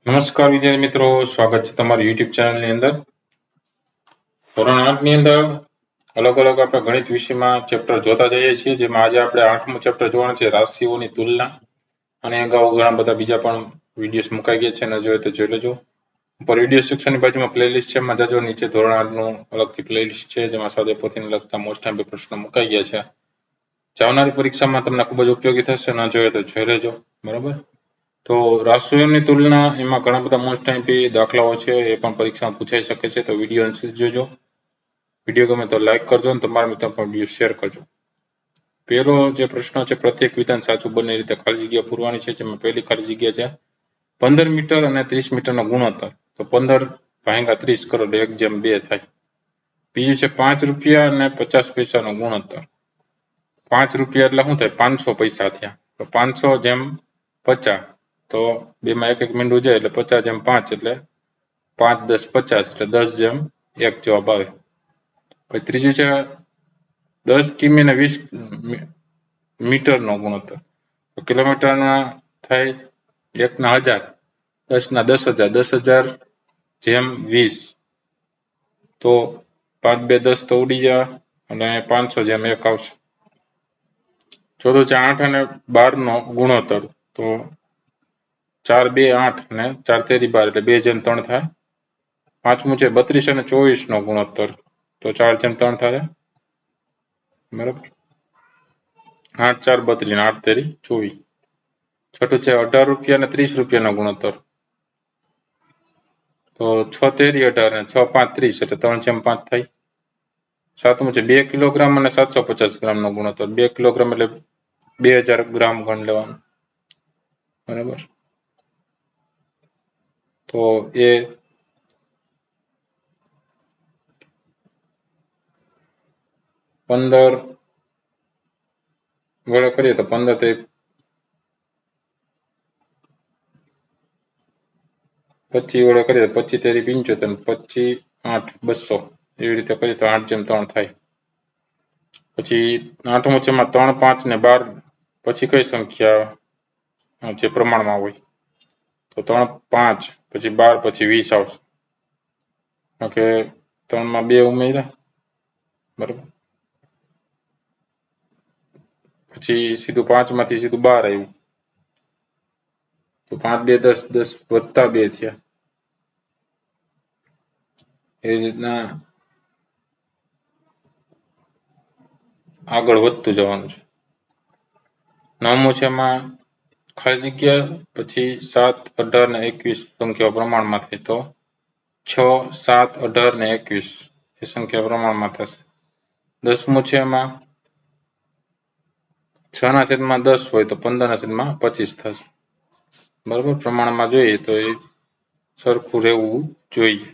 નમસ્કાર વિદ્યાર્થી મિત્રો, સ્વાગત છે તમારી YouTube ચેનલની અંદર. ધોરણ 8 ની અંદર અલગ અલગ આપણે ગણિત વિષયમાં ચેપ્ટર જોતા જઈએ છીએ, જેમાં આજે આપણે 8મું ચેપ્ટર જોવાનું છે, રાશિઓની તુલના. અને અગાઉ ઘણા બધા બીજા પણ વિડીયોઝ મુકાઈ ગયા છે, ન જોઈએ તો જોઈ લેજો. ઉપર વિડીયો સેક્શનની બાજુમાં પ્લેલિસ્ટ છે, એમાં જજો. નીચે ધોરણ 8નું અલગથી પ્લેલિસ્ટ છે, જેમાં સ્વાધ્યાય પોથીને લગતા મોસ્ટ ટાઈમ પ્રશ્નો મુકાઈ ગયા છે. આવનારી પરીક્ષામાં તમને ખૂબ જ ઉપયોગી થશે, ન જોઈએ તો જોઈ લેજો. બરાબર. તો રાશિઓની તુલના એમાં ઘણા બધા મોસ્ટ ટાઈમ દાખલાઓ છે, એ પણ પરીક્ષામાં પૂછાઈ શકે છે. તો વિડીયો અંત સુધી જોજો. વિડીયો ગમે તો લાઈક કરજો અને તમારા મિત્રો પણ વિડીયો શેર કરજો. પહેલો જે પ્રશ્ન છે, પ્રત્યેક વિધાન સાચું બંને રીતે ખાલી જગ્યા પૂરવાની છે, જેમાં પહેલી ખાલી જગ્યા છે 15 મીટર અને 30 મીટરનો ગુણોત્તર. તો 15 ભાગ્યા 30 કરો એટલે 1:2 થાય. બીજું છે 5 રૂપિયા અને 50 પૈસાનો ગુણોત્તર. 5 રૂપિયા એટલે શું થાય? 500 પૈસા થયા. તો 500/50. તો બેમાં એક મીંડું જાય એટલે 50/5 એટલે 5 × 10 = 50 એટલે 10/1 જવાબ આવે. પછી ત્રીજું છે 10 કિમી અને 20 મીટરનો ગુણોત્તર. તો કિલોમીટરના થાય 1/1000, 10/10,000, 10,000/20. તો 5 × 2 = 10 તો ઉડી જાય અને 500/1 આવશે. ચોથું છે 8 અને 12નો ગુણોત્તર. તો 4 2 8 અને 4 તેરી 12 એટલે 2/3 થાય. પાંચમું છે 32 અને 24નો ગુણોત્તર. તો 4/3 થાય. બરાબર. 8 4 32 8 તેરી 24. છઠ્ઠું છે 18 રૂપિયા અને 30 રૂપિયાનો ગુણોત્તર. તો 6 તેરી 18 અને 6 5 30 એટલે 3/5 થાય. સાતમું છે 2 કિલોગ્રામ અને 750 ગ્રામનો ગુણોત્તર. 2 કિલોગ્રામ એટલે 2000 ગ્રામ ગણ લેવાનું. બરાબર. તો એ 15 વડે કરીએ તો 15 તે 25 વડે કરીએ તો 25 તેરી 75, 25 8 200 એવી રીતે કરીએ તો 8/3 થાય. પછી 8મું છે એમાં 3 5 ને 12 પછી કઈ સંખ્યા જે પ્રમાણમાં હોય? તો 3 5 પછી 12 પછી 20 આવશે. કે 3માં 2 ઉમેર્યા. બરાબર. પછી સીધું 5 માંથી સીધું 12 આવ્યું. તો 5 2 10, 10 + 2 થયા. એ રીતના આગળ વધતું જવાનું છે. 9મું છે એમાં ખાલી જગ્યા પછી 7 18 ને 21 સંખ્યાઓ પ્રમાણમાં થાય. તો 6 7 18 ને 21 એ સંખ્યા પ્રમાણમાં થશે. 10મું છે એમાં 6/10 હોય તો 15/25 થશે. બરાબર. પ્રમાણમાં જોઈએ તો એ સરખું રહેવું જોઈએ.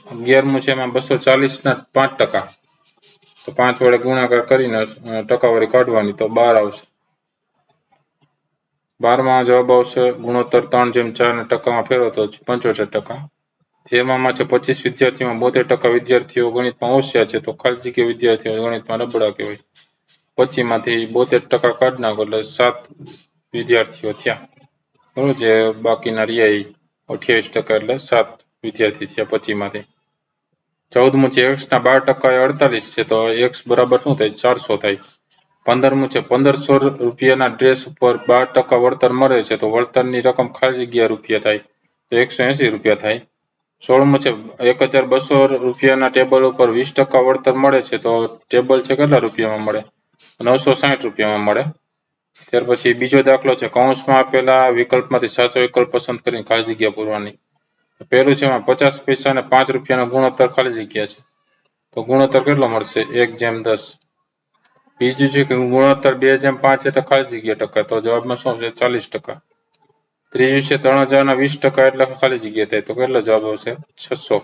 11મું છે એમાં 240 ના 5%. તો 5 વડે ગુણાકાર કરીને ટકાવારી કાઢવાની તો 12 આવશે. 12માં જવાબ આવશે ગુણોત્તર 3/4 ને ટકામાં ફેરવો તો 75%. જેમાં છે 25 વિદ્યાર્થીઓમાં 72% વિદ્યાર્થીઓ ગણિતમાં હોશિયાર છે. તો ખાલી જગ્યા વિદ્યાર્થીઓ ગણિતમાં નબળા કહેવાય. 25માંથી 72% કાઢી નાખો એટલે 7 વિદ્યાર્થીઓ થયા. બરોબર. જે બાકીના રહ્યા 28% એટલે 7 વિદ્યાર્થી થયા 25માંથી. 14મું છે x ના 12% એ 48 છે. તો x બરાબર શું થાય? 400 થાય. 15મું છે 1500 રૂપિયાના ડ્રેસ ઉપર 12% વળતર મળે છે. તો વળતરની રકમ ખાલી જગ્યા રૂપિયા થાય. તો 180 રૂપિયા થાય. 16મું છે 1200 રૂપિયાના ટેબલ ઉપર 20% વળતર મળે છે. તો ટેબલ છે કેટલા રૂપિયામાં મળે? 960 રૂપિયામાં મળે. ત્યાર પછી બીજો દાખલો છે. કૌંસમાં આપેલા વિકલ્પમાંથી સાચો વિકલ્પ પસંદ કરીને ખાલી જગ્યા પૂરવાની. પહેલું છે એમાં 50 પૈસા અને 5 રૂપિયાનો ગુણોત્તર ખાલી જગ્યા છે. તો ગુણોત્તર કેટલો મળશે? 1/10. બીજું છે કે ગુણોત્તર 2/5 એટલે ખાલી જગ્યા ટકા. તો જવાબમાં શું આવશે? 40%. ત્રીજું છે 3000 ના 20% એટલે ખાલી જગ્યા થાય. તો કેટલો જવાબ આવશે? 600.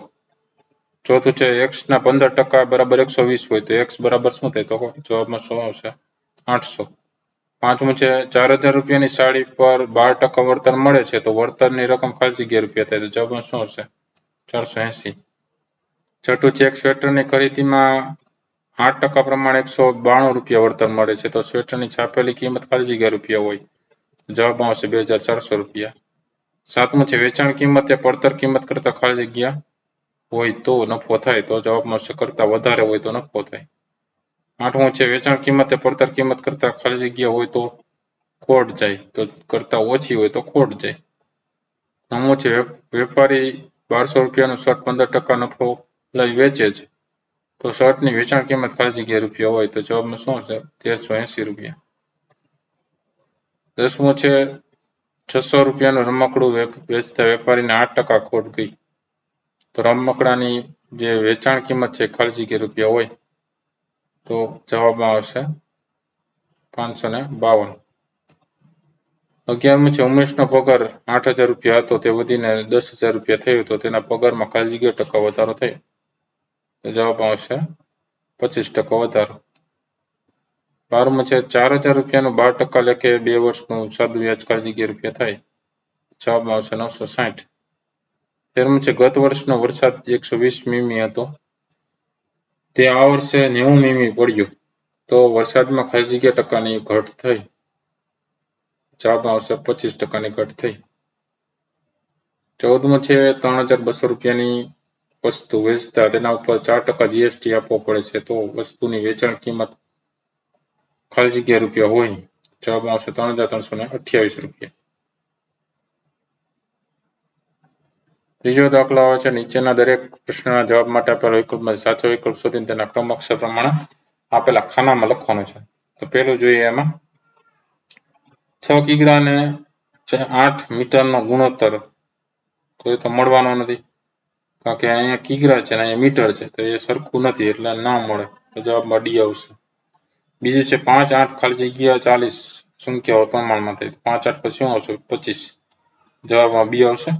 ચોથું છે x ના 15% બરાબર 120 હોય તો x બરાબર શું થાય? તો જવાબમાં શું આવશે? 800. પાંચમું છે 4000 રૂપિયાની સાડી પર 12% વળતર મળે છે. તો વળતરની રકમ ખાલી જગ્યા રૂપિયા થાય. તો જવાબમાં શું આવશે? 480. છઠ્ઠું છે એક સ્વેટરની ખરીદીમાં 8% પ્રમાણે 192 રૂપિયા વળતર મળે છે તો સ્વેટરની છાપેલી કિંમત ખાલી જગ્યા રૂપિયા હોય. જવાબમાં આવશે 2400 રૂપિયા. 7મું છે વેચાણ કિંમત એ પડતર કિંમત કરતા ખાલી જગ્યા હોય તો નફો થાય તો જવાબમાં આવશે કરતા વધારે હોય તો નફો થાય. 8મું છે વેચાણ કિંમત એ પડતર કિંમત કરતા ખાલી જગ્યા હોય તો ખોટ જાય તો કરતા ઓછી હોય તો ખોટ જાય. 9મું છે વેપારી 1200 રૂપિયાનું શર્ટ 15% નફો લઈ વેચે છે તો શર્ટની વેચાણ કિંમત ખાલી જગ્યા રૂપિયા હોય તો જવાબમાં શું હશે 1380 રૂપિયા. 10મું છે 600 રૂપિયાનું રમકડું વેચતા વેપારીને 8% ખોટ ગઈ તો રમકડાની જે વેચાણ કિંમત છે ખાલી જગ્યા રૂપિયા હોય તો જવાબમાં આવશે 552. 11મું છે ઉમેશનો પગાર 8000 રૂપિયા હતો તે વધીને 10000 રૂપિયા થયો તો તેના પગારમાં ખાલી જગ્યા ટકા વધારો થયો તો જવાબમાં આવશે 25% વધારો. 12મું છે 4000 રૂપિયાનું 12% લેખે 2 વર્ષનું સાદું વ્યાજ ખાલી જગ્યા રૂપિયા થાય જવાબમાં આવશે 960. 13મું છે ગત વર્ષનો વરસાદ 120 મીમી હતો તે આ વર્ષે 90 મીમી પડ્યો તો વરસાદમાં ખાલી જગ્યા ટકાની ઘટ થઈ જવાબમાં આવશે 25%ની ઘટ થઈ. 14મું છે 3200 રૂપિયાની વસ્તુ વેચતા તેના ઉપર 4% જીએસટી આપવો પડે છે તો વસ્તુની વેચાણ કિંમત ખાલી જગ્યા રૂપિયા હોય જવાબમાં આવશે 3328 રૂપિયા. ત્રીજો દાખલો આવે છે નીચેના દરેક પ્રશ્નના જવાબ માટે આપેલા વિકલ્પમાં સાચો વિકલ્પ શોધીને તેના ક્રમ અક્ષર પ્રમાણે આપેલા ખાનામાં લખવાનું છે. તો પહેલું જોઈએ એમાં 6 કિગ્રા ને 8 મીટરનો ગુણોત્તર તો એ તો મળવાનો નથી કારણ કે અહીંયા કિગ્રા છે ને અહીંયા મીટર છે તો એ સરખું નથી એટલે ના મળે તો જવાબમાં ડી આવશે. બીજું છે 5 8 ખાલી જગ્યા 40 સંખ્યાઓ પ્રમાણમાં થાય 5 8 પછી શું આવશે 25 જવાબમાં બી આવશે.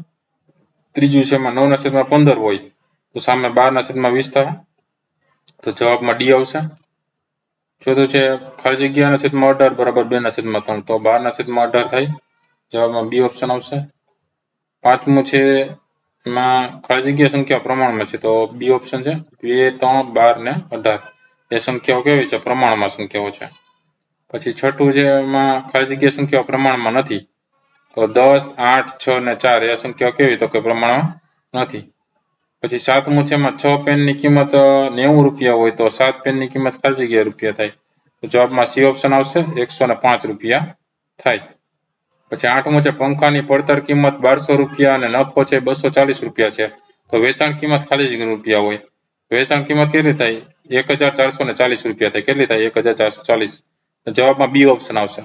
ત્રીજું છે એમાં 9/15 હોય તો સામે 12/20 થાય તો જવાબમાં ડી આવશે. ચોથું છે ખાલી જગ્યા 18 બરાબર 2/3 તો 12/18 થાય જવાબમાં બી ઓપ્શન આવશે. પાંચમું છે એમાં ખાલી જગ્યા સંખ્યા પ્રમાણમાં છે તો બી ઓપ્શન છે 2 3 12 ને 18 એ સંખ્યાઓ કેવી છે પ્રમાણમાં સંખ્યાઓ છે. પછી છઠ્ઠું છે એમાં ખાલી જગ્યા સંખ્યાઓ પ્રમાણમાં નથી તો 10 8 6 ને 4 એ સંખ્યાઓ કેવી તો કે પ્રમાણમાં નથી. પછી સાતમું છે એમાં 6 પેનની કિંમત 90 રૂપિયા હોય તો 7 પેનની કિંમત ખાલી જગ્યા રૂપિયા થાય તો જવાબમાં સી ઓપ્શન આવશે 105 રૂપિયા થાય. પછી આઠમું છે પંખાની પડતર કિંમત 1200 રૂપિયા અને નફો છે 240 રૂપિયા છે તો વેચાણ કિંમત ખાલી જગ્યા રૂપિયા હોય વેચાણ કિંમત કેટલી થાય 1440 રૂપિયા થાય કેટલી થાય 1440 જવાબમાં બી ઓપ્શન આવશે.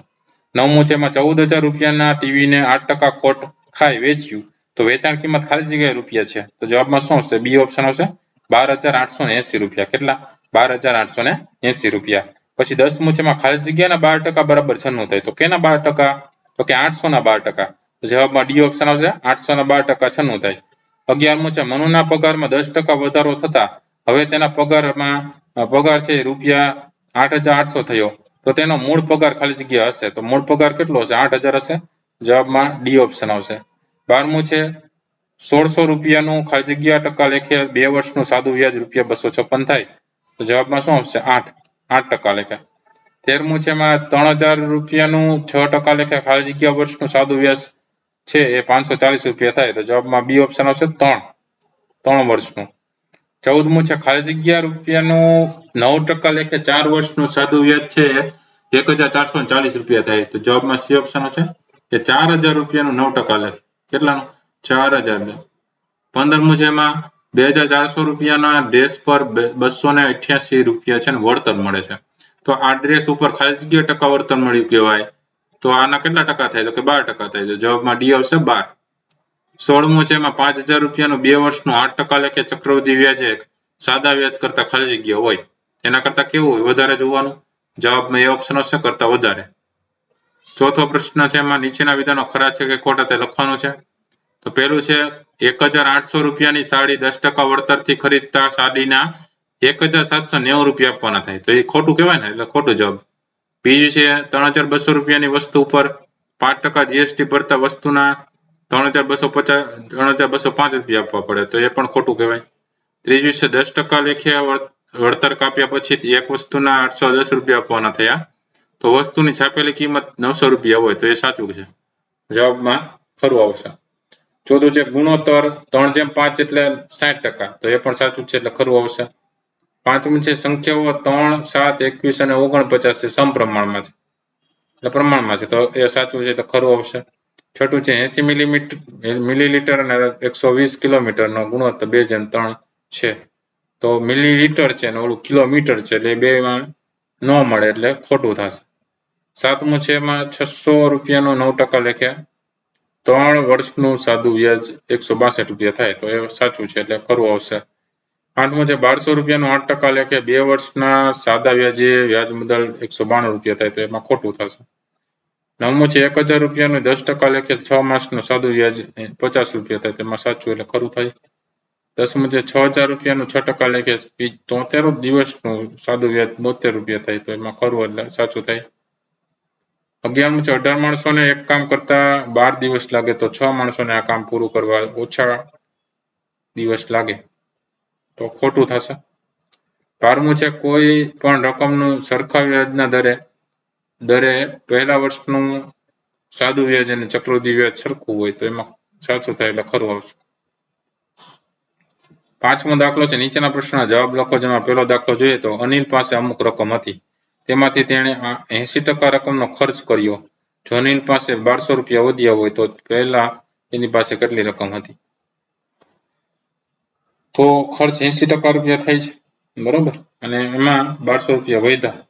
નવમું છે એમાં 14000 રૂપિયાના ટીવીને 8% ખોટ ખાઈ વેચ્યું તો વેચાણ કિંમત ખાલી જગ્યાએ રૂપિયા છે તો જવાબમાં શું આવશે બી ઓપ્શન આવશે 12880 રૂપિયા કેટલા 12880 રૂપિયા. પછી 10મું છે એમાં ખાલી જગ્યાના 12% બરાબર 96 થાય તો કેના 12% તો કે 800 ના 12% તો જવાબમાં ડી ઓપ્શન આવશે 800 ના 12% 96 થાય. 11મું છે મનુના પગારમાં 10% વધારો થતા હવે તેના પગાર છે રૂપિયા 8800 થયો તો તેનો મૂળ પગાર ખાલી જગ્યા હશે તો મૂળ પગાર કેટલો હશે 8000 હશે જવાબમાં ડી ઓપ્શન આવશે. 12મું છે 1600 રૂપિયાનું ખાલી જગ્યા ટકા લેખે 2 વર્ષનું સાદું વ્યાજ રૂપિયા 256 થાય તો જવાબમાં શું આવશે 8% લેખે. 13મું છે એમાં 3000 રૂપિયાનું 6% લેખે ખાલી જગ્યા વર્ષનું સાદું વ્યાજ છે એ 540 રૂપિયા થાય તો જવાબમાં બી ઓપ્શન આવશે 3 વર્ષનું. 14મું છે ખાલી જગ્યા રૂપિયાનું 9% લેખે 4 વર્ષનું સાદું વ્યાજ છે 1440 રૂપિયા થાય તો જવાબમાં સી ઓપ્શન આવશે કે 4000 રૂપિયાનું 9% લેખે કેટલાનું 4000. 15મું છે એમાં 2400 રૂપિયાના ડ્રેસ પર 288 રૂપિયા છે ને વળતર મળે છે તો આ ડ્રેસ ઉપર ખાલી જગ્યા ટકા વળતર મળ્યું કહેવાય તો આના કેટલા ટકા થાય તો કે 12% થાય તો જવાબમાં ડી આવશે 12. 16મું છે એમાં 5000 રૂપિયાનું 2 વર્ષનું 8% લેખે ચક્રવૃદ્ધિ વ્યાજ સાદા વ્યાજ કરતા ખાલી જગ્યા હોય એના કરતા કેવું હોય વધારે જોવાનું જવાબમાં એ ઓપ્શન હશે કરતા વધારે. ચોથો પ્રશ્ન છે એમાં નીચેના વિધાનો ખરા છે કે ખોટા તે લખવાનું છે. તો પહેલું છે 1800 રૂપિયાની સાડી 10% વળતરથી ખરીદતા સાડીના 1790 રૂપિયા આપવાના થાય તો એ ખોટું કહેવાય ને એટલે ખોટો જવાબ. બીજું છે 3250 રૂપિયાની વસ્તુ ઉપર 5% જીએસટી ભરતા વસ્તુના 3205 રૂપિયા આપવા પડે તો એ પણ ખોટું કહેવાય. ત્રીજું છે 10% લેખે વળતર કાપ્યા પછી એક વસ્તુના 810 રૂપિયા આપવાના થયા તો વસ્તુની છાપેલી કિંમત 900 રૂપિયા હોય તો એ સાચું છે. જવાબમાં ખરું આવશે. ચોથું છે ગુણોત્તર 3/5 એટલે 60%, તો એ પણ સાચું છે એટલે ખરું આવશે. પાંચમું છે સંખ્યાઓ 3, 7, 21 અને 49 છે સમપ્રમાણમાં છે એટલે પ્રમાણમાં છે તો એ સાચું છે એટલે ખરું આવશે. છઠ્ઠું છે 80 મિલીલીટર અને 120 કિલોમીટરનો ગુણોત્તર 2:3 છે તો મિલીલીટર છે અને ઓલું કિલોમીટર છે એટલે બેમાં ન મળે એટલે ખોટું થશે. સાતમું છે એમાં 600 રૂપિયાનો 9% લેખે 3 વર્ષનું સાદું વ્યાજ 162 રૂપિયા થાય તો એ સાચું છે એટલે ખરું આવશે. આઠમું છે 1200 રૂપિયાનું 8% લેખે 2 વર્ષના સાદા વ્યાજે વ્યાજ મુદ્દલ 192 રૂપિયા થાય તો એમાં ખોટું થશે. નવમું છે 1000 રૂપિયાનું 10% લેખે 6 માસનું સાદું વ્યાજ 50 રૂપિયા થાય તેમાં સાચું એટલે ખરું થાય. દસમું છે 6000 રૂપિયાનું 6% લેખે 73 દિવસનું સાદું વ્યાજ 72 રૂપિયા થાય તો એમાં ખરું એટલે સાચું થાય. 11મું છે 18 માણસોને એક કામ કરતા 12 દિવસ લાગે તો 6 માણસોને આ કામ પૂરું કરવા ઓછા દિવસ લાગે તો ખોટું થશે. 12મું છે કોઈ પણ રકમનું સરખા વ્યાજના દરે પહેલા વર્ષનું સાદું વ્યાજ અને ચક્રવૃદ્ધિ વ્યાજ સરખું હોય તો એમાં સાચું થાય એટલે ખરું આવશે. 5મો દાખલો છે નીચેના પ્રશ્નના જવાબ લખો. જેમાં પહેલો દાખલો જોઈએ તો અનિલ પાસે અમુક રકમ હતી તેમાંથી તેણે 80% રકમનો ખર્ચ કર્યો. જો અનિલ પાસે 1200 રૂપિયા વધ્યા હોય તો પહેલા તેની પાસે કેટલી રકમ હતી? તો ખર્ચ 80% રૂપિયા થાય છે બરોબર અને એમાં 1200 રૂપિયા વધ્યા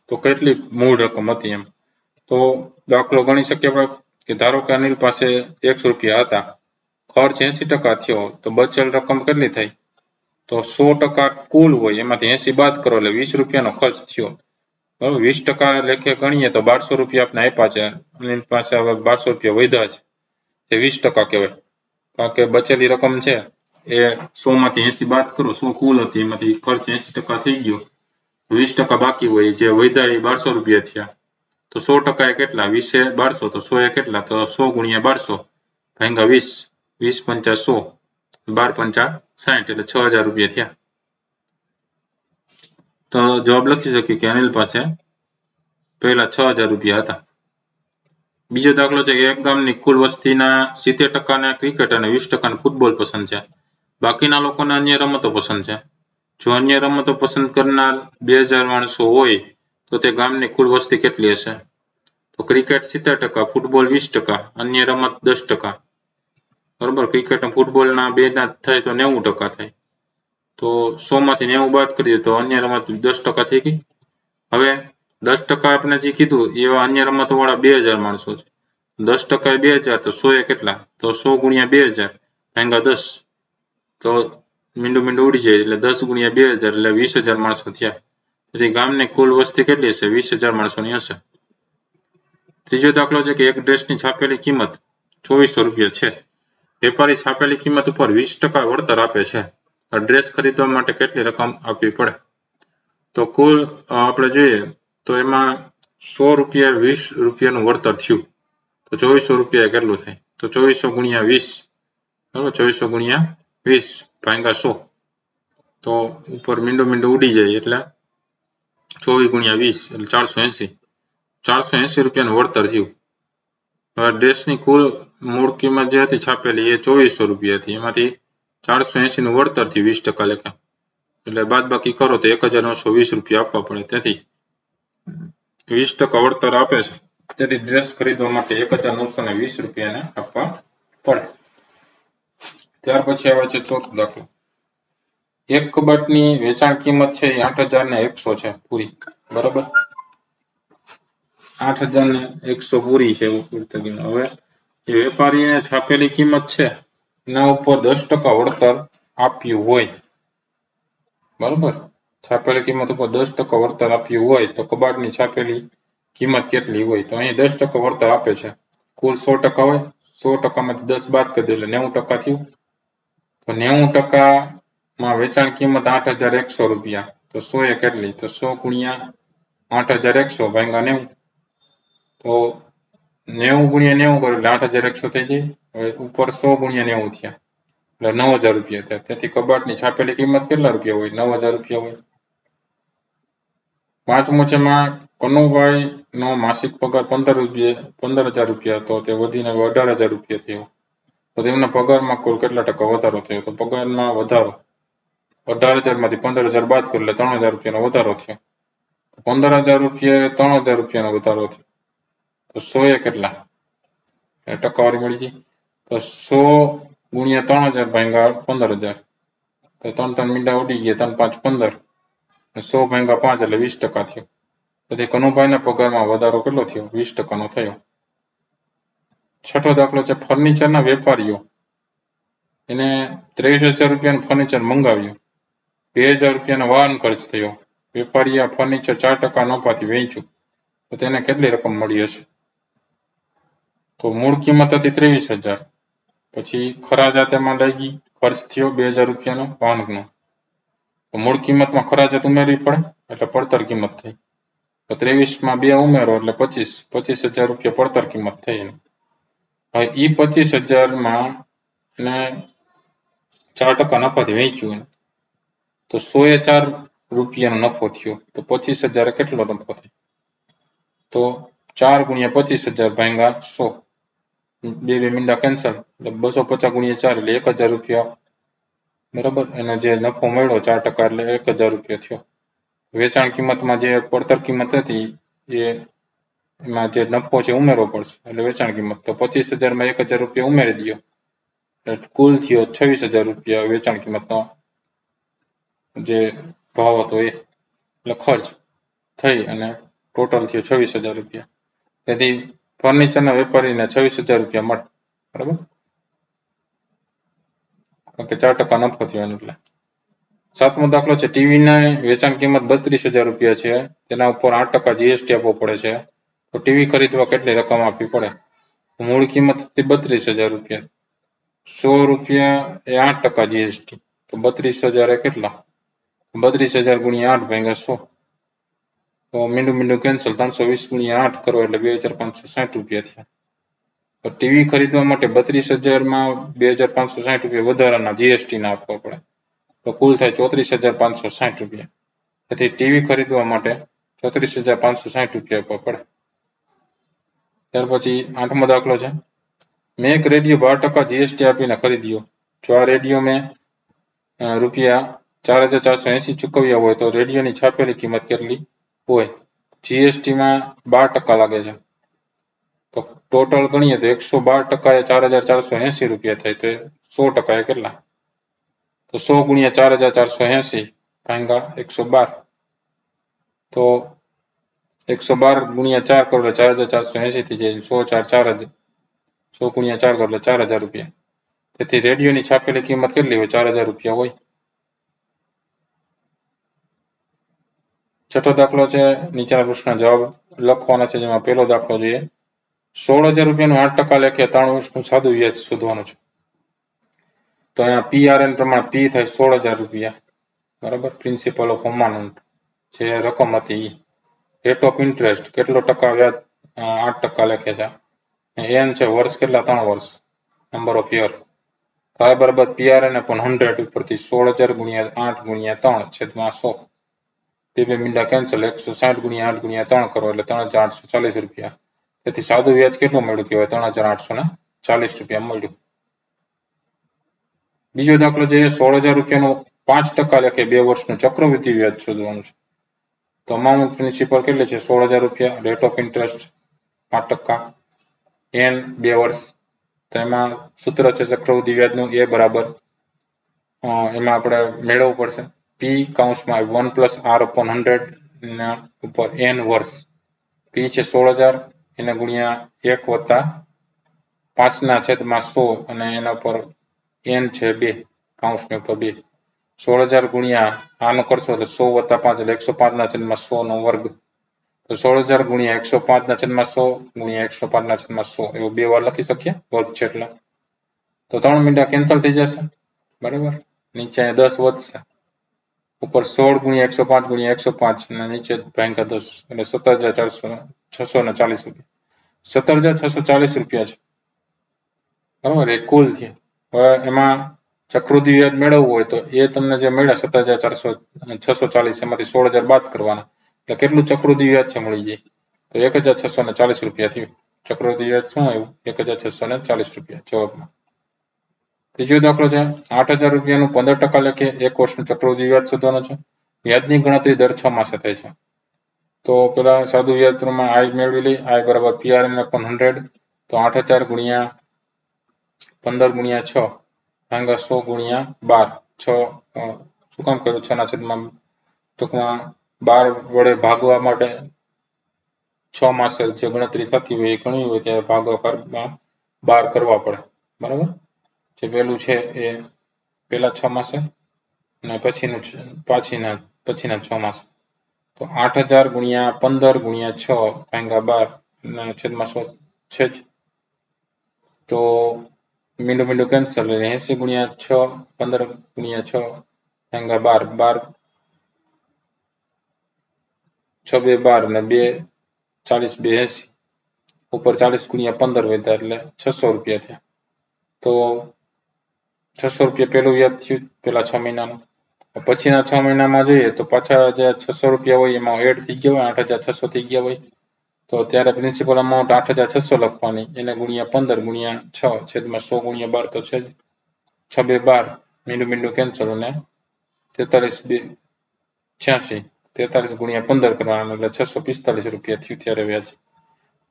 તો કેટલી મૂળ રકમ હતી એમ. તો દાખલો ગણી શકીએ આપણે કે ધારો કે અનિલ પાસે 100 રૂપિયા હતા, ખર્ચ 80% થયો તો બચેલ રકમ કેટલી થઈ? તો 100% કુલ હોય એમાંથી 80 બાદ કરો એટલે 20 રૂપિયાનો ખર્ચ થયો બરાબર. 20% લેખે ગણીએ તો 1200 રૂપિયા આપણે આપ્યા છે અનિલ પાસે હવે 1200 રૂપિયા વધ્યા છે એ 20% કહેવાય કારણ કે બચેલી રકમ છે એ 100 માંથી 80 બાદ કરો 100 કુલ હતી એમાંથી ખર્ચ 80% થઈ ગયો 20% બાકી હોય જે વધ્યા એ 1200 રૂપિયા થયા તો 100% એ કેટલા? 20 એ 1200 તો 100 એ કેટલા? તો 100 ગુણ્યા 1200 ભાગ્યા 20, 20 પંચા 100, 12 પંચા 60 એટલે 6000 રૂપિયા થયા. તો જવાબ લખી શકીએ કે અનિલ પાસે પહેલા 6000 રૂપિયા હતા. બીજો દાખલો છે કે એક ગામની કુલ વસ્તીના 70%ને ક્રિકેટ અને 20%ને ફૂટબોલ પસંદ છે. બાકીના લોકોને અન્ય રમતો પસંદ છે. જો અન્ય રમતો પસંદ કરનાર 2000 માણસો હોય તો તે ગામની કુલ વસ્તી કેટલી હશે? તો ક્રિકેટ 70%, ફૂટબોલ 20%, અન્ય રમત 10%. બરોબર. ક્રિકેટ અને ફૂટબોલના બે ના થાય તો 90% થાય. તો 100 માંથી 90 બાદ કરીએ તો અન્ય રમત 10% થઈ ગઈ. હવે 10% આપણે જે કીધું એવા અન્ય રમતો વાળા 2000 માણસો છે. 10% એ 2000 તો 100 એ કેટલા? તો 100 ગુણ્યા 2000 ભાગ્યા 10 તો મીંડું ઉડી જાય એટલે 10 ગુણ્યા 2000 એટલે 20000 માણસો થયા. તેથી ગામની કુલ વસ્તી કેટલી હશે? 20000 માણસોની હશે. ત્રીજો દાખલો છે કે એક ડ્રેસની છાપેલી કિંમત 2400 રૂપિયા છે. વેપારી છાપેલી કિંમત ઉપર 20% વળતર આપે છે. ડ્રેસ ખરીદવા માટે કેટલી રકમ આપવી પડે? તો કુલ આપણે જોઈએ તો એમાં 100 રૂપિયા 20 રૂપિયાનું વળતર થયું તો 2400 રૂપિયા કેટલું થાય? તો 2400 ગુણ્યા 20 બરાબર 2400 ગુણ્યા 20 ભાગ્યા 100 તો ઉપર મીંડું ઉડી જાય એટલે 24 ગુણ્યા 20 એટલે 480 રૂપિયાનું વળતર થયું. હવે ડ્રેસની કુલ મૂળ કિંમત જે હતી છાપેલી એ 2400 રૂપિયા હતી એમાંથી 480 નું વળતર થયું 20% લેખા એટલે બાદબાકી કરો તો 1920 રૂપિયા આપવા પડે. તેથી 20% વળતર આપે છે તેથી ડ્રેસ ખરીદવા માટે 1920 રૂપિયાને આપવા પડે. ત્યાર પછી આવે છે ચોથો દાખલો. એક કબાટની વેચાણ કિંમત છે એ 8100 છે પૂરી બરાબર. 8100 પૂરી છે હવે એ વેપારીએ છાપેલી કિંમત છે એના ઉપર 10% વળતર આપ્યું હોય બરાબર. છાપેલી કિંમત ઉપર 10% વળતર આપ્યું હોય તો કબાટની છાપેલી કિંમત કેટલી હોય? તો અહીં 10% વળતર આપે છે. કુલ 100% હોય 100% માંથી 10 બાદ કરી દે એટલે 90% થયું. તો 90% માં વેચાણ કિંમત 8100 રૂપિયા તો 100 એ કેટલી? તો 100 ગુણ્યા 8100 ભાગ્યા 90 તો 90 ગુણ્યા 90 કરો એટલે 8100 થઈ જાય. હવે ઉપર 100 ગુણ્યા 90 થયા એટલે 9000 રૂપિયા થયા. તેથી કબાટની છાપેલી કિંમત કેટલા રૂપિયા હોય? 9000 રૂપિયા હોય. પાંચમું છે એમાં કનુભાઈ નો માસિક પગાર 15,000 રૂપિયા હતો, તે વધીને 18,000 રૂપિયા થયો. તો તેમના પગારમાં કુલ કેટલા ટકા વધારો થયો? તો પગારમાં વધારો 18,000 માંથી 15,000 બાદ કરો એટલે 3,000 રૂપિયાનો વધારો થયો. 15,000 રૂપિયા 3,000 રૂપિયાનો વધારો થયો. તો 100 એ કેટલા ટકાવારી મળી ગઈ? તો 100 ગુણ્યા 3,000 ભાગ્યા 15,000. તો 3 મીંડા ઉડી ગયા, 3 5 15. 100 ભાગ્યા 5 એટલે 20% થયો. તેથી કનુભાઈના પગારમાં વધારો કેટલો થયો? 20%નો થયો. છઠ્ઠો દાખલો છે ફર્નિચરના વેપારીઓ એને 23,000 રૂપિયાનું ફર્નિચર મંગાવ્યું. 2,000 રૂપિયાનો વાહન ખર્ચ થયો. વેપારીએ આ ફર્નિચર 4% નફાથી વેચ્યું. તો તેને કેટલી રકમ મળી હશે? તો મૂળ કિંમત હતી 23,000. પછી ખરાજાત એમાં લઈ ગઈ, ખર્ચ થયો 2,000 રૂપિયાનો વાહનનો. તો મૂળ કિંમતમાં ખરાજાત ઉમેરવી પડે એટલે પડતર કિંમત થઈ. તો 23માં 2 ઉમેરો એટલે 25,000 રૂપિયા પડતર કિંમત થઈ. હવે એ 25,000 ને 4% નફાથી વેચ્યું તો 104 રૂપિયાનો નફો થયો. તો 25,000 કેટલો નફો થાય? તો 4 ગુણ્યા 25,000 ભાગ્યા 100. બે મીંડા કેન્સલ એટલે 250 ગુણ્યા 4 એટલે 1,000 રૂપિયા. બરાબર, એનો જે નફો મળ્યો 4% એટલે 1,000 રૂપિયા થયો. વેચાણ કિંમતમાં જે પડતર કિંમત હતી એમાં જે નફો છે ઉમેરવો પડશે એટલે વેચાણ કિંમત. તો 25,000 માં 1,000 રૂપિયા ઉમેરી દો એટલે કુલ થયો 26,000 રૂપિયા વેચાણ કિંમતનો જે ભાવ હતો એ, એટલે ખર્ચ થઈ અને ટોટલ થયો 26,000 રૂપિયા. તેથી ફર્નિચરના વેપારીને 26,000 રૂપિયા મળે. બરાબર, કારણ કે 4% નફો થયો એટલે. સાતમો દાખલો છે ટીવીના વેચાણ કિંમત 32,000 રૂપિયા છે, તેના ઉપર 8% જીએસટી આપવો પડે છે. તો ટીવી ખરીદવા કેટલી રકમ આપવી પડે? મૂળ કિંમત હતી 32,000 રૂપિયા. 100 રૂપિયા એ 8% જીએસટી. તો 32,000 એ કેટલા? 32,000 ગુણ્યા 8 ભાગ્યા 100. તો મીંડું કેન્સલ, 320 ગુણ્યા 8 કરો એટલે 2,560 રૂપિયા થયા. તો ટીવી ખરીદવા માટે 32,000માં 2,560 રૂપિયા વધારાના જીએસટી ના આપવા પડે. તો કુલ થાય 34,560 રૂપિયા. તેથી ટીવી ખરીદવા માટે 34,560 રૂપિયા આપવા પડે. ત્યાર પછી 8મો દાખલો છે મેં એક રેડિયો 12% જીએસટી આપીને ખરીદ્યો. જો આ રેડિયો મેં રૂપિયા 4,480 ચૂકવ્યા હોય તો રેડિયોની છાપેલી કિંમત કેટલી હોય? જીએસટીમાં 12% લાગે છે. તો ટોટલ ગણીએ તો 112% એ 4,480 રૂપિયા થાય. તો 100% એ કેટલા? તો 100 ગુણ્યા 4,480 ભાગ્યા 112. તો 112 ગુણ્યા 4 કરો એટલે 4,480 થઈ જાય. 100 ગુણ્યા 4 કરો એટલે 4,000 રૂપિયા. તેથી રેડિયોની છાપેલી કિંમત કેટલી હોય? 4,000 રૂપિયા હોય. છઠ્ઠો દાખલો છે નીચેના પ્રશ્નના જવાબ લખવાના છે, જેમાં પહેલો દાખલો જોઈએ 16,000 રૂપિયાનું 8% લેખે 3 વર્ષનું સાદું વ્યાજ શોધવાનું છે. તો અહીંયા PRN પ્રમાણે P થાય 16,000 રૂપિયા. બરાબર, પ્રિન્સિપલ ઓફ અમાઉન્ટ જે રકમ હતી. રેટ ઓફ ઇન્ટરેસ્ટ કેટલો ટકા વ્યાજ? 8% લેખે છે. એન છે વર્ષ કેટલા? 3 વર્ષ. Number of year. y બરાબર PRN upon 100 ઉપરથી 16,000 ગુણ્યા 8 ગુણ્યા 3 છેદમાં 100. બે મીંડા કેન્સલ, 160 ગુણ્યા 8 ગુણ્યા 3 કરો એટલે 3,840 રૂપિયા. તેથી સાદું વ્યાજ કેટલું મળ્યું કહેવાય? 3,840 રૂપિયા મળ્યું. બીજો દાખલો છે 16,000 રૂપિયાનું 5% લેખે 2 વર્ષનું ચક્રવૃદ્ધિ વ્યાજ શોધવાનું છે. તો અમાઉન્ટ પ્રિન્સિપલ કેટલી છે? 16,000 રૂપિયા. Rate of interest 5%. એન 2 વર્ષ. તો એમાં સૂત્ર છે ચક્રવૃદ્ધિ વ્યાજનું એ બરાબર એમાં આપણે મેળવવું પડશે P કૌંસમાં 1 + R/100 ઉપર n વર્ષ. P છે 16,000 એને ગુણ્યા 1 વત્તા 5 છેદમાં 100 અને એના ઉપર n છે 2 કૌંસની ઉપર 2. 16,000 ગુણ્યા આનો કરશો એટલે 100 વત્તા 5 એટલે 105 છેદમાં 100 નો વર્ગ. તો 16,000 ગુણ્યા 105 છેદમાં 100 ગુણ્યા 105 છેદમાં 100 એવું 2 વાર લખી શકીએ, વર્ગ છે એટલે. તો 3 મીંડા કેન્સલ થઈ જશે. બરાબર, નીચે 10 વધશે. ઉપર 16 ગુણ્યા 105 ગુણ્યા 105 અને નીચે ભાગ્યા 10 એટલે 17,640 રૂપિયા. 17,640 રૂપિયા છે. બરાબર, એ કુલ છે. હવે એમાં ચક્રવૃદ્ધિ વ્યાજ મેળવવું હોય તો એ તમને જે મળ્યા 17,640 એમાંથી 16,000 બાદ કરવાના એટલે કેટલું ચક્રવૃદ્ધિ વ્યાજ છે મળી જાય તો 1,640 રૂપિયા થયું. ચક્રવૃદ્ધિ વ્યાજ શું આવ્યું 1,640 રૂપિયા જવાબમાં. ત્રીજો દાખલો છે 8,000 રૂપિયાનું 15% લેખે એક વર્ષનું ચક્રવૃદ્ધિ વ્યાજ શોધવાનું છે. વ્યાજની ગણતરી દર 6 માસે થાય છે. તો પેલા સાદું વ્યાજ પ્રમાણે આઈ મેળવી લઈ. આઈ બરાબર PRN/100 તો 8,000 ગુણ્યા 15 ગુણ્યા 6 ભાગ્યા 100 ગુણ્યા 12 6 શું કામ કર્યું 6 ના છેદમાં ટૂંકમાં 12 વડે ભાગવા માટે 6 માસે જે ગણતરી થતી હોય એ ગણવી હોય ત્યારે ભાગાકારમાં 12 કરવા પડે બરાબર. જે પેલું છે એ પેલા 6 માસે અને પછીના 6 માસે તો 8,000 ગુણ્યા 15 ગુણ્યા 6 ભાગ્યા 12 અને છેદમાં 100 છે જ તો મીંડું કેન્સલ 80 ગુણ્યા 6 15 ગુણ્યા 6 ભાગ્યા 12 6 2 12 અને 2 40 2 80 ઉપર 40 ગુણ્યા 15 વધ્યા એટલે 600 રૂપિયા થયા. તો 600 રૂપિયા પેલું વ્યાજ થયું પેલા 6 મહિનાનું. પછીના 6 મહિનામાં જોઈએ તો પાછા જે 600 રૂપિયા હોય એમાં એડ થઈ ગયા હોય 8,600 થઈ ગયા હોય તો ત્યારે પ્રિન્સિપલ અમાઉન્ટ 8,600 લખવાની એને ગુણ્યા 15 ગુણ્યા 6 છેદમાં 100 ગુણ્યા 12 તો છે 6 2 12 મીંડું કેન્સલ અને 43 2 86 43 ગુણ્યા 15 કરવાના એટલે 645 રૂપિયા થયું ત્યારે વ્યાજ.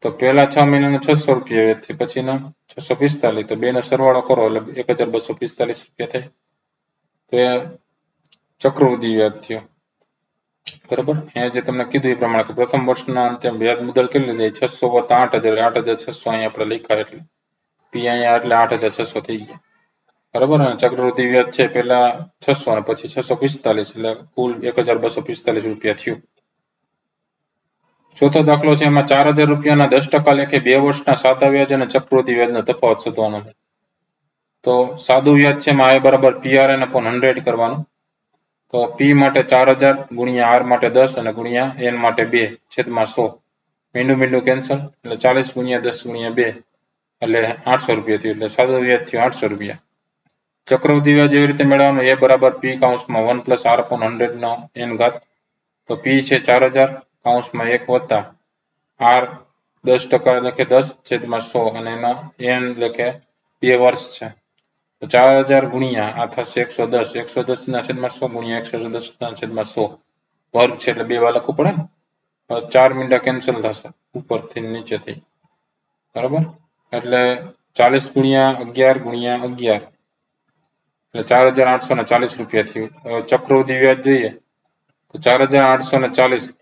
તો પહેલા 6 મહિનાનું 600 રૂપિયા વ્યાજ છે પછીનો 645 તો બેનો સરવાળો કરો એટલે 1,245 રૂપિયા થાય તો એ ચક્રવૃદ્ધિ વ્યાજ થયો બરાબર. અહીંયા જે તમને કીધું એ પ્રમાણે પ્રથમ વર્ષના અંતે વ્યાજ મુદ્દલ કેટલી થઈ 600 વત્તા 8,000 8,600 અહીંયા આપણે લખ્યા એટલે પી અહીંયા એટલે 8,600 થઈ ગયા બરાબર. અને ચક્રવૃદ્ધિ વ્યાજ છે પહેલા 600 અને પછી 645 એટલે કુલ 1,245 રૂપિયા થયું. ચોથો દાખલો છે એમાં 4,000 રૂપિયાના 10% લેખે 2 વર્ષના સાદા વ્યાજ અને ચક્રવૃદ્ધિ વ્યાજનો તફાવત શોધવાનો છે. તો સાદું વ્યાજ છે એમાં I બરાબર PRN/100 કરવાનું. તો P માટે 4,000 ગુણ્યા R માટે 10 અને ગુણ્યા N માટે 2 છેદમાં 100 મીંડું કેન્સલ એટલે 40 ગુણ્યા 10 ગુણ્યા 2 એટલે 800 રૂપિયા થયું એટલે સાદું વ્યાજ થયું 800 રૂપિયા. ચક્રવૃદ્ધિ વ્યાજ એવી રીતે મેળવવાનું A બરાબર P કૌંસમાં 1 + R/100 નો n ઘાત. તો P છે 4,000 કૌંસમાં 1 વત્તા R 10% લેખે 10 છેદમાં 100 અને એનો n લેખે 2 વર્ષ છે તો 4,000 ગુણ્યા આ થશે 110 110 ના છેદમાં 100 ગુણ્યા 110 ના છેદમાં 100 વર્ગ છે એટલે 2 વાર લખવું પડે ને. 4 મીંડા કેન્સલ થશે ઉપરથી નીચેથી બરાબર એટલે 40 ગુણ્યા 11 ગુણ્યા 11 એટલે 4,840 રૂપિયા થયું. ચક્રવૃદ્ધિ વ્યાજ જોઈએ તો 4,840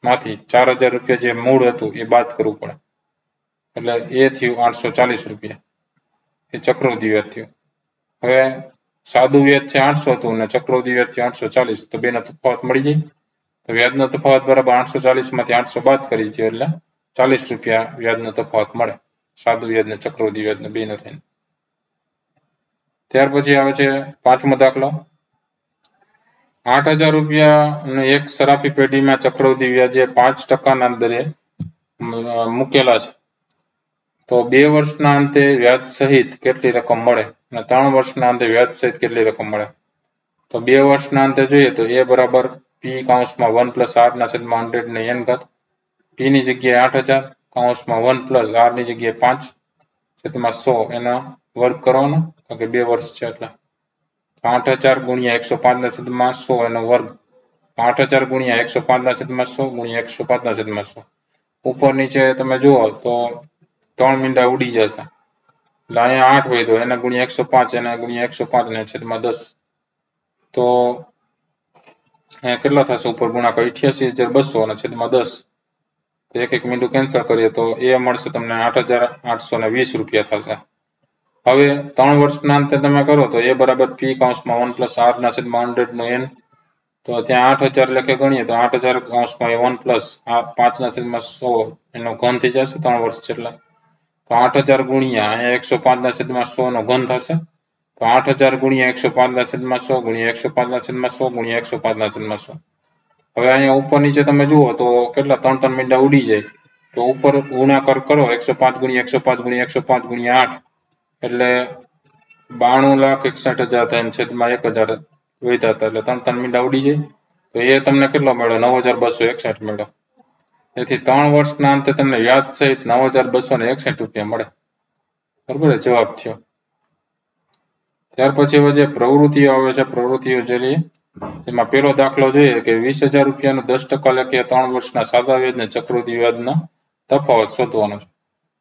માંથી 4,000 રૂપિયા જે મૂળ હતું એ બાદ કરવું પડે એટલે એ થયું 840 રૂપિયા એ ચક્રવૃદ્ધિ વ્યાજ થયું. હવે સાદું વ્યાજ છે 800 હતું અને ચક્રવૃદ્ધિ વ્યાજ થયું 840 તો બેનો તફાવત મળી જાય. તો વ્યાજનો તફાવત બરાબર 840 માંથી 800 બાદ કરી દો એટલે 40 રૂપિયા વ્યાજનો તફાવત મળે સાદું વ્યાજ ને ચક્રવૃદ્ધિ વ્યાજનો બેનો થઈને. ત્યાર પછી આવે છે પાંચમો દાખલો 8,000 રૂપિયાની એક સરાફી પેઢીમાં ચક્રવૃદ્ધિ વ્યાજે 5% ના દરે મૂકેલા છે. તો 2 વર્ષના અંતે વ્યાજ સહિત કેટલી રકમ મળે અને 3 વર્ષના અંતે વ્યાજ સહિત કેટલી રકમ મળે. તો 2 વર્ષના અંતે જોઈએ તો A બરાબર P કૌંસમાં 1 + R ના છેદમાં 100 ને n ઘાત. P ની જગ્યાએ 8,000 કૌંસમાં 1 + R ની જગ્યાએ 5 છેદમાં 100 એનો વર્ગ કરવાનો કારણ કે 2 વર્ષ છે એટલે 8,000 ગુણ્યા 105 ના છેદમાં 100 એનો વર્ગ 8,000 ગુણ્યા 105 ના છેદમાં 100 ગુણ્યા 105 ના છેદમાં 100 ઉપર નીચે તમે જુઓ તો 3 મીંડા ઉડી જશે એટલે અહીંયા 8 હોય તો એને ગુણ્યા 105 એને ગુણ્યા 105 ને છેદમાં 10 તો અહીંયા કેટલા થશે ઉપર ગુણાકાર 88,200 અને છેદમાં 10 એક એક મીંડું કેન્સલ કરીએ તો એ મળશે તમને 8,820 રૂપિયા થશે. હવે 3 વર્ષના અંતે તમે કરો તો A બરાબર P કૌંસમાં 1 + R ના છેદમાં 100 નો n તો ત્યાં 8,000 લેખે ગણીએ તો 8,000 કૌંસમાં 1 + આ 5 ના છેદમાં 100 એનો ઘન થઈ જશે 3 વર્ષ જેટલા તો 8,000 ગુણ્યા અહીંયા 105 ના છેદમાં 100 નો ઘન થશે તો 8,000 ગુણ્યા 105 ના છેદમાં 100 ગુણ્યા 105 ના છેદમાં 100 ગુણ્યા 105 ના છેદમાં 100 હવે અહીંયા ઉપર નીચે તમે જુઓ તો કેટલા 3 મીંડા ઉડી જાય તો ઉપર ગુણાકાર કરો 105 ગુણ્યા 105 ગુણ્યા 105 ગુણ્યા 8 એટલે 92,61,000 થઈને છેદમાં 1,000 વધ્યા હતા એટલે 3 મીંડા ઉડી જાય તો એ તમને કેટલો મળ્યો 9,261 મળ્યો તેથી 3 વર્ષના અંતે તમને વ્યાજ સહિત 9,261 રૂપિયા મળે બરાબર જવાબ થયો ત્યાર પછી હવે જે પ્રવૃત્તિઓ આવે છે પ્રવૃત્તિઓ જોઈએ એમાં પહેલો દાખલો જોઈએ કે 20,000 રૂપિયાનું 10% લેખે 3 વર્ષના સાદા વ્યાજ અને ચક્રવૃદ્ધિ વ્યાજનો તફાવત શોધવાનો છે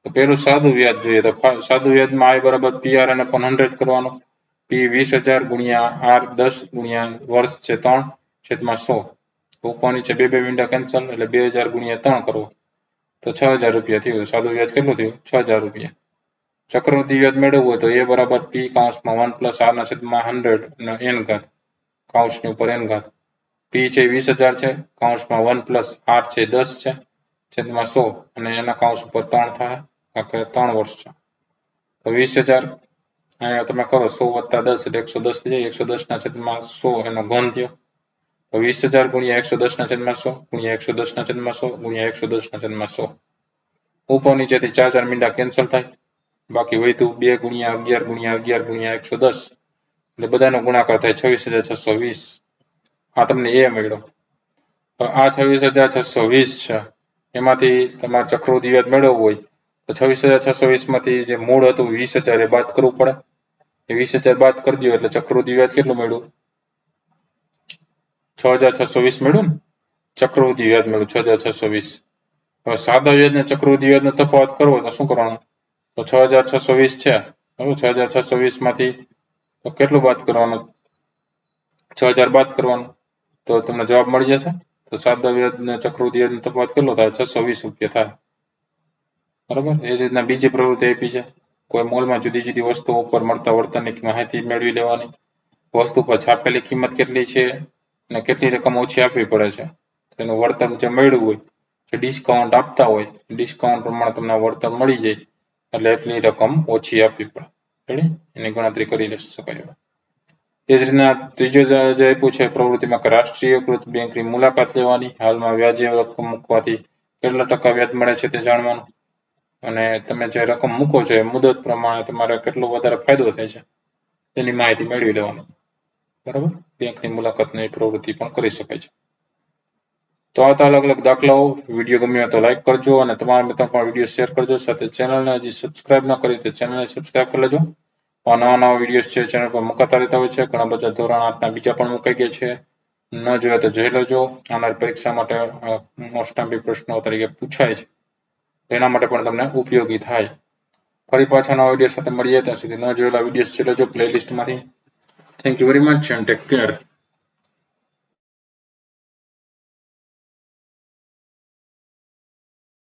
તો પેલું સાદું વ્યાજ જોઈએ તો સાદું વ્યાજમાં I બરાબર PR અને 100 કરવાનો P 20,000 ગુણ્યા R 10 ગુણ્યા વર્ષ છે 3 છેદમાં 100 ઉપર નીચે બે મીંડા કેન્સલ એટલે 2,000 ગુણ્યા 3 કરવો તો 6,000 રૂપિયા થયું સાદું વ્યાજ કેટલું થયું 6,000 રૂપિયા ચક્રવૃદ્ધિ વ્યાજ મેળવવું હોય તો A બરાબર P કૌંસમાં 1 + R ના છેદમાં 100 નો n ઘાત કૌંસની ઉપર n ઘાત P છે 20,000 છે કૌંસમાં 1 + R છે 10 છે છેદમાં 100 અને એના કૌંસ ઉપર 3 થાય કારણ કે 3 વર્ષ છે તો 20,000 અહીંયા તમે કરો 100 + 10 એટલે 110 થઈ જાય 110 ના છેદમાં 100 એનો ઘન થયો તો 20,000 ગુણ્યા 110 ના છેદમાં 100 ગુણ્યા 110 ના છેદમાં 100 ગુણ્યા 110 ના છેદમાં 100 ઉપર નીચેથી 4 મીંડા કેન્સલ થાય બાકી વધ્યું 2 ગુણ્યા 11 ગુણ્યા 11 ગુણ્યા 110 એટલે બધાનો ગુણાકાર થાય 26,620 આ તમને એ મળ્યો આ 26,620 છે એમાંથી તમારે ચક્રવૃદ્ધિ વ્યાજ મેળવવું હોય તો 26,620 માંથી જે મૂળ હતું 20,000 એ બાદ કરવું પડે એ 20,000 બાદ કરી દો એટલે ચક્રવૃદ્ધિ વ્યાજ કેટલું મળ્યું 6,620 મળ્યું ને ચક્રવૃદ્ધિ વ્યાજ મળ્યું 6,620 હવે સાદા વ્યાજ ને ચક્રવૃદ્ધિ વ્યાજનો તફાવત કરવો તો શું કરવાનું તો 6,620 છે બરાબર 6,620 માંથી તો કેટલું બાદ કરવાનું 6,000 બાદ કરવાનું તો તમને જવાબ મળી જશે તો સાદા વ્યાજ ને ચક્રવૃદ્ધિ વ્યાજનો તફાવત કેટલો થાય 620 રૂપિયા થાય બરાબર એ જ રીતના બીજી પ્રવૃત્તિ આપી છે કોઈ મોલમાં જુદી જુદી વસ્તુઓ ઉપર મળતા વર્તનની માહિતી મેળવી લેવાની વસ્તુ પર છાપેલી કિંમત કેટલી છે અને કેટલી રકમ ઓછી આપવી પડે છે તેનું વર્તન જે મળ્યું હોય જે ડિસ્કાઉન્ટ આપતા હોય ડિસ્કાઉન્ટ પ્રમાણે તમને વર્તન મળી જાય એટલે એટલી રકમ ઓછી આપવી પડે એની ગણતરી કરી શકાય એ જ રીતના ત્રીજો જે આપ્યું છે પ્રવૃત્તિમાં રાષ્ટ્રીયકૃત બેંકની મુલાકાત લેવાની હાલમાં વ્યાજે રકમ મૂકવાથી કેટલા ટકા વ્યાજ મળે છે તે જાણવાનું અને તમે જે રકમ મૂકો છો એ મુદત પ્રમાણે તમારે કેટલો વધારે ફાયદો થાય છે તેની માહિતી મેળવી લેવાની બરાબર બેંકની મુલાકાતની પ્રવૃત્તિ પણ કરી શકાય છે તો આ હતા અલગ અલગ દાખલાઓ વિડીયો ગમ્યો તો લાઈક કરજો અને તમારા મિત્રો પણ વિડીયો શેર કરજો સાથે ચેનલને હજી સબસ્ક્રાઇબ ન કરી તો ચેનલને સબસ્ક્રાઇબ કરી લેજો નવા વિડીયોઝ છે ચેનલ પર મુકાતા રહેતા હોય છે ઘણા બધા ધોરણ 8ના બીજા પણ મુકાઈ ગયા છે ન જોયા તો જોઈ લેજો આવનારી પરીક્ષા માટે મોસ્ટ આઈએમપી પ્રશ્નો તરીકે પૂછાય છે એના માટે પણ તમને ઉપયોગી થાય ફરી પાછા નવા વિડીયો સાથે મળીએ ત્યાં સુધી ન જોયેલા વિડીયોઝ જોઈ લેજો પ્લેલિસ્ટમાંથી thank you very much and take care